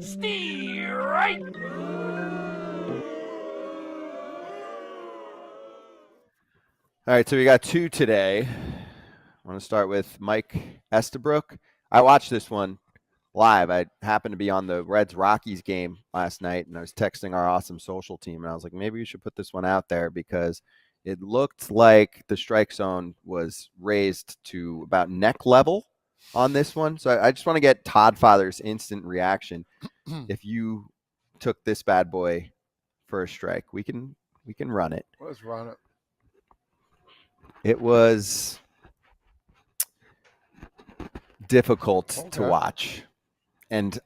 Steer right. All right, so we got two today. I want to start with Mike Estabrook. I watched this one live. I happened to be on the Reds-Rockies game last night, and I was texting our awesome social team, and I was like, maybe we should put this one out there because it looked like the strike zone was raised to about neck level on this one. So I just want to get Todd Father's instant reaction. If you took this bad boy for a strike, we can run it. Let's run it. It was difficult to watch. And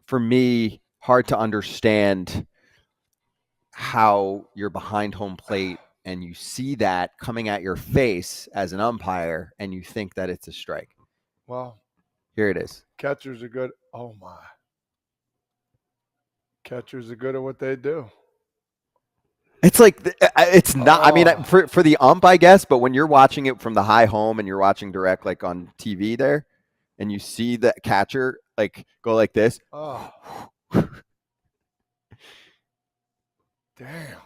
for me, hard to understand how you're behind home plate and you see that coming at your face as an umpire and you think that it's a strike. Well, here it is. Catchers are good. Oh, my. Catchers are good at what they do. It's like, it's not, I mean, for the ump, I guess, but when you're watching it from the high home and you're watching direct, like on TV there, and you see the catcher, like, go like this. Oh. Damn.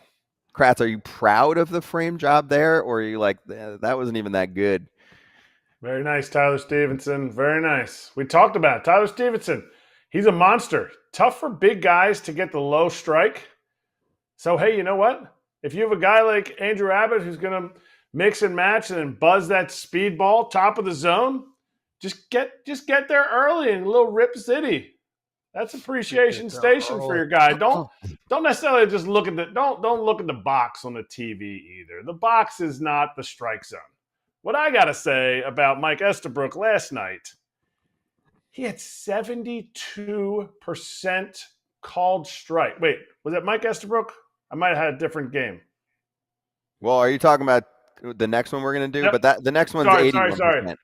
Kratz, are you proud of the frame job there, or are you like, that wasn't even that good? Very nice, Tyler Stevenson. Very nice. We talked about it. Tyler Stevenson. He's a monster. Tough for big guys to get the low strike. So, hey, you know what? If you have a guy like Andrew Abbott who's going to mix and match and then buzz that speed ball top of the zone, just get there early in little Rip City. That's appreciation station for your guy. Don't necessarily just look at don't look at the box on the TV either. The box is not the strike zone. What I got to say about Mike Estabrook last night, he had 72% called strike. Wait, was that Mike Estabrook? I might have had a different game. Well, are you talking about the next one we're going to do? Yep. But the next one's 81%. Sorry.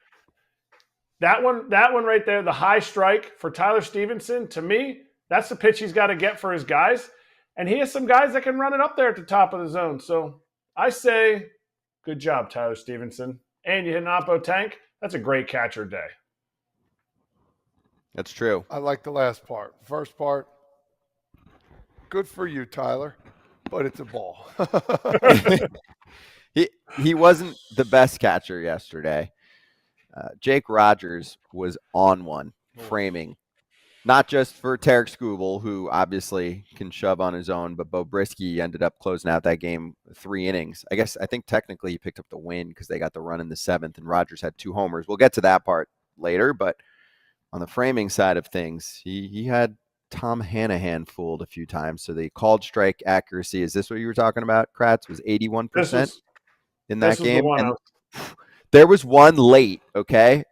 That one right there, the high strike for Tyler Stevenson, to me, that's the pitch he's got to get for his guys. And he has some guys that can run it up there at the top of the zone. So I say, good job, Tyler Stevenson. And you hit an oppo tank. That's a great catcher day. That's true. I like the last part. First part, good for you, Tyler, but it's a ball. He wasn't the best catcher yesterday. Jake Rogers was on one, framing. Not just for Tarek Skubal, who obviously can shove on his own, but Bo Brisky ended up closing out that game 3 innings. I think technically he picked up the win because they got the run in the 7th, and Rogers had 2 homers. We'll get to that part later, but on the framing side of things, he had Tom Hanahan fooled a few times. So the called strike accuracy, is this what you were talking about, Kratz? Was 81% in that game? There was one late, okay?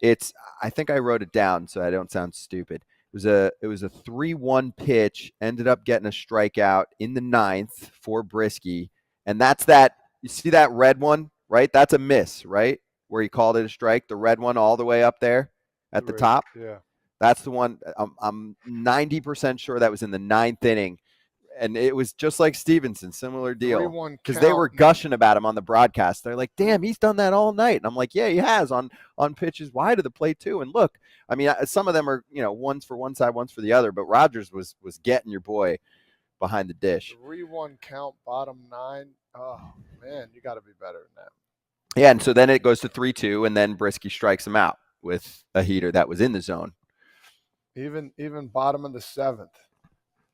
I think I wrote it down so I don't sound stupid. It was a 3-1 pitch, ended up getting a strikeout in the 9th for Brisky. And that's that. You see that red one, right? That's a miss, right? Where he called it a strike, the red one all the way up there at the top. Yeah. That's the one. I'm 90% sure that was in the 9th inning. And it was just like Stevenson, similar deal. Because they were gushing about him on the broadcast. They're like, damn, he's done that all night. And I'm like, yeah, he has on pitches wide of the plate too. And look, I mean, some of them are, one's for one side, one's for the other. But Rogers was getting your boy behind the dish. 3-1 count, bottom 9. Oh, man, you got to be better than that. Yeah, and so then it goes to 3-2, and then Brisky strikes him out with a heater that was in the zone. Even bottom of the 7th.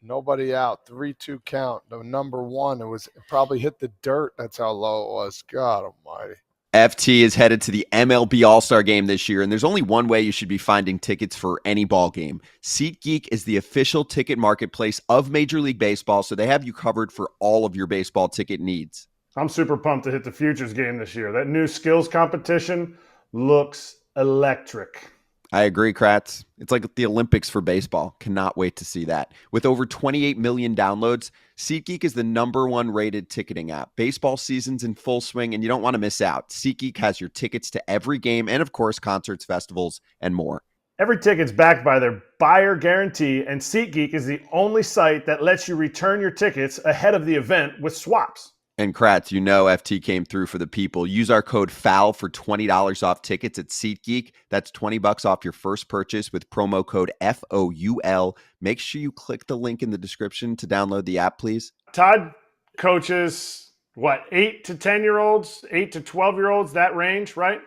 Nobody out. 3-2 count. The number 1, it probably hit the dirt. That's how low it was. God almighty. FT is headed to the MLB All-Star Game this year, and there's only one way you should be finding tickets for any ball game. SeatGeek is the official ticket marketplace of Major League Baseball, so they have you covered for all of your baseball ticket needs. I'm super pumped to hit the Futures game this year. That new skills competition looks electric. I agree, Kratz. It's like the Olympics for baseball. Cannot wait to see that. With over 28 million downloads, SeatGeek is the #1 rated ticketing app. Baseball season's in full swing, and you don't want to miss out. SeatGeek has your tickets to every game and, of course, concerts, festivals, and more. Every ticket's backed by their buyer guarantee, and SeatGeek is the only site that lets you return your tickets ahead of the event with swaps. And Kratz, you know FT came through for the people. Use our code FOUL for $20 off tickets at SeatGeek. That's $20 off your first purchase with promo code FOUL. Make sure you click the link in the description to download the app, please. Todd coaches, 8 to 10-year-olds, 8 to 12-year-olds, that range, right?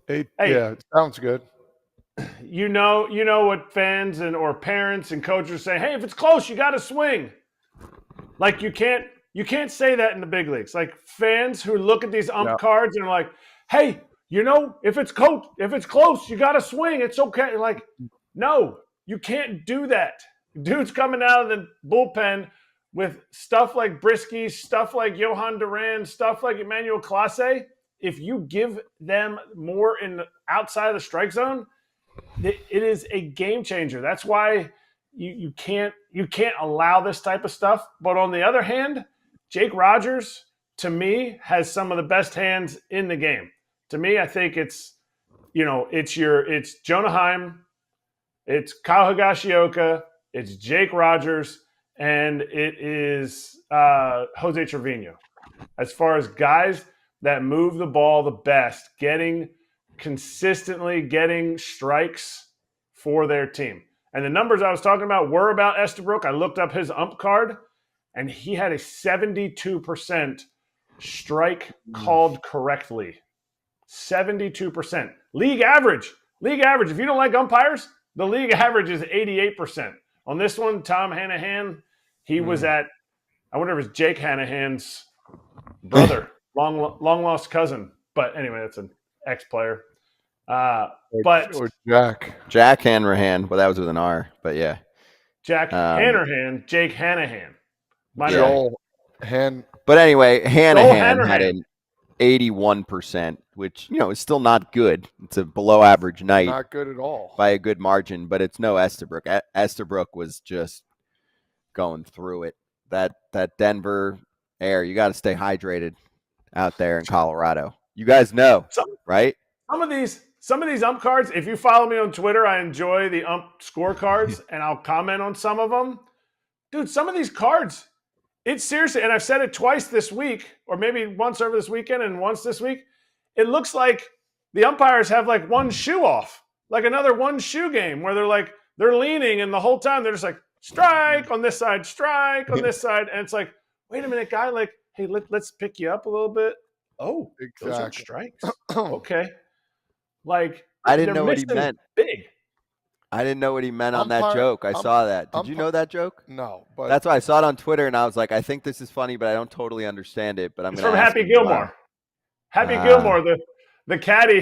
8, Hey. yeah, sounds good. You know what fans or parents and coaches say, hey, if it's close, you got to swing. Like you can't say that in the big leagues. Like fans who look at these ump cards and are like, hey, if it's close, you got to swing. It's okay. Like, no, you can't do that. Dude's coming out of the bullpen with stuff like Brisky, stuff like Johan Duran, stuff like Emmanuel Clase. If you give them more outside of the strike zone, it is a game changer. That's why you can't allow this type of stuff. But on the other hand, Jake Rogers, to me, has some of the best hands in the game. To me, I think it's Jonah Heim, it's Kyle Higashioka, it's Jake Rogers, and it is Jose Trevino. As far as guys that move the ball the best, consistently getting strikes for their team. And the numbers I was talking about were about Estabrook. I looked up his ump card, and he had a 72% strike called correctly. 72%. League average. If you don't like umpires, the league average is 88%. On this one, Tom Hanahan, he was at, I wonder if it's Jake Hanahan's brother, long lost cousin. But anyway, that's an ex-player. Or Jack Hanrahan. Well, that was with an R, but yeah. Jack Hanrahan, Jake Hanahan. Joel But anyway, Hanahan had an 81%, which is still not good. It's a below average night. Not good at all. By a good margin, but it's no Estabrook. Estabrook was just going through it. That Denver air, you got to stay hydrated out there in Colorado. You guys know, right? Some of these ump cards, if you follow me on Twitter, I enjoy the ump scorecards, and I'll comment on some of them. Dude, some of these cards, it's seriously, and I've said it twice this week, or maybe once over this weekend and once this week, it looks like the umpires have like one shoe off, like another one shoe game where they're leaning, and the whole time they're just like, strike on this side, strike on this side. And it's like, wait a minute, guy, like, hey, let's pick you up a little bit. Oh, exactly. Those are strikes. Okay. Like, I didn't know what he meant. Big. I didn't know what he meant on that joke. I saw that. Did you know that joke? No, but that's why I saw it on Twitter, and I was like, I think this is funny, but I don't totally understand it. But I'm it's going from to Happy Gilmore. Happy Gilmore, the caddy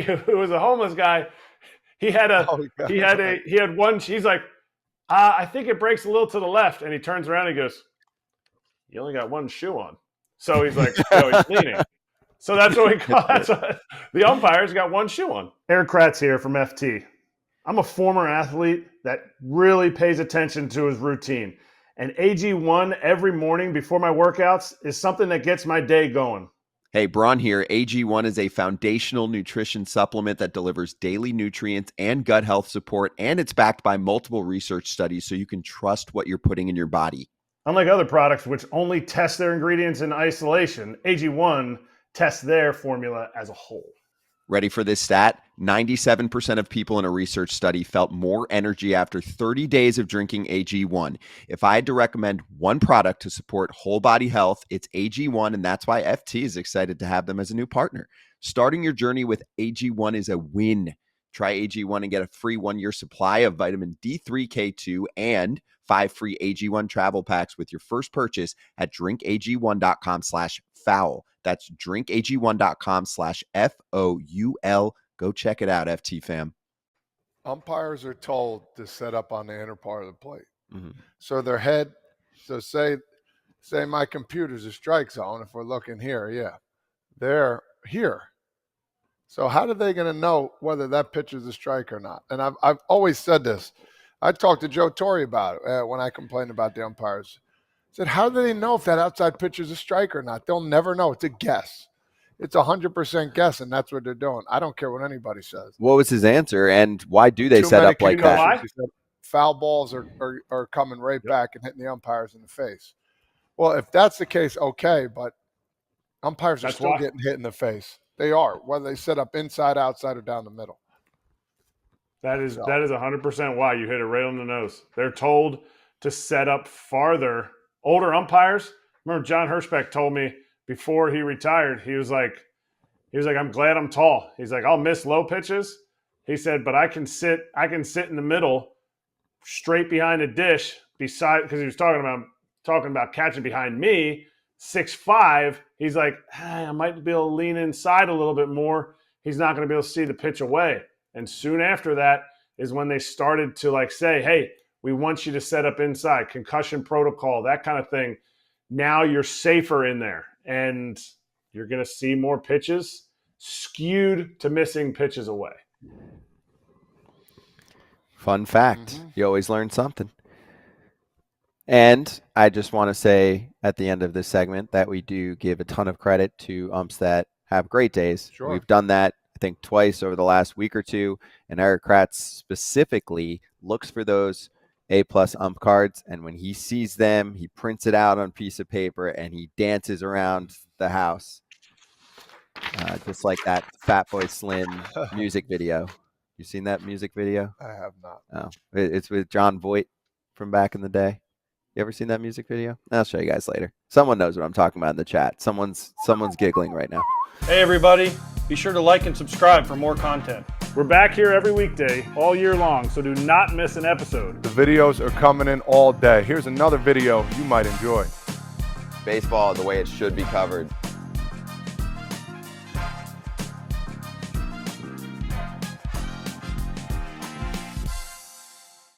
who was a homeless guy. He had one. He's like, I think it breaks a little to the left, and he turns around and he goes, "You only got one shoe on." So he's like, he's leaning. So that's what we call the umpires got one shoe on. Eric Kratz here from FT. I'm a former athlete that really pays attention to his routine. And AG1 every morning before my workouts is something that gets my day going. Hey, Braun here. AG1 is a foundational nutrition supplement that delivers daily nutrients and gut health support, and it's backed by multiple research studies so you can trust what you're putting in your body. Unlike other products which only test their ingredients in isolation, AG1 tests their formula as a whole. Ready for this stat? 97% of people in a research study felt more energy after 30 days of drinking AG1. If I had to recommend one product to support whole body health, it's AG1, and that's why FT is excited to have them as a new partner. Starting your journey with AG1 is a win. Try AG1 and get a free 1-year supply of vitamin D3K2 and 5 free AG1 travel packs with your first purchase at drinkag1.com/foul. That's drinkag1.com/FOUL. Go check it out, FT fam. Umpires are told to set up on the inner part of the plate. Mm-hmm. So say my computer's a strike zone. If we're looking here, they're here. So how are they going to know whether that pitch is a strike or not? And I've always said this. I talked to Joe Torre about it when I complained about the umpires. I said, how do they know if that outside pitch is a strike or not? They'll never know. It's a guess. It's 100% guess, and that's what they're doing. I don't care what anybody says. What was his answer, and why do they set up like that? Foul balls are coming right back and hitting the umpires in the face. Well, if that's the case, okay, but umpires are That's still why. getting hit in the face. They are, whether they set up inside, outside, or down the middle. That is So- 100% why you hit it right on the nose. They're told to set up farther. Older umpires, remember John Hirschbeck told me before he retired, he was like, I'm glad I'm tall. He's like, I'll miss low pitches. He said, but I can sit in the middle, straight behind a dish, beside, because he was talking about catching behind me, 6'5". He's like, I might be able to lean inside a little bit more. He's not going to be able to see the pitch away. And soon after that is when they started to like say, hey, we want you to set up inside, concussion protocol, that kind of thing. Now you're safer in there, and you're going to see more pitches skewed to missing pitches away. Fun fact. You always learn something. And I just want to say at the end of this segment that we do give a ton of credit to umps that have great days. Sure. We've done that, I think, twice over the last week or two. And Eric Kratz specifically looks for those A-plus ump cards. And when he sees them, he prints it out on a piece of paper and he dances around the house. Just like that Fat Boy Slim music video. You seen that music video? I have not. Oh, it's with John Voight from back in the day. You ever seen that music video? I'll show you guys later. Someone knows what I'm talking about in the chat. Someone's giggling right now. Hey everybody, be sure to like and subscribe for more content. We're back here every weekday, all year long, so do not miss an episode. The videos are coming in all day. Here's another video you might enjoy. Baseball the way it should be covered.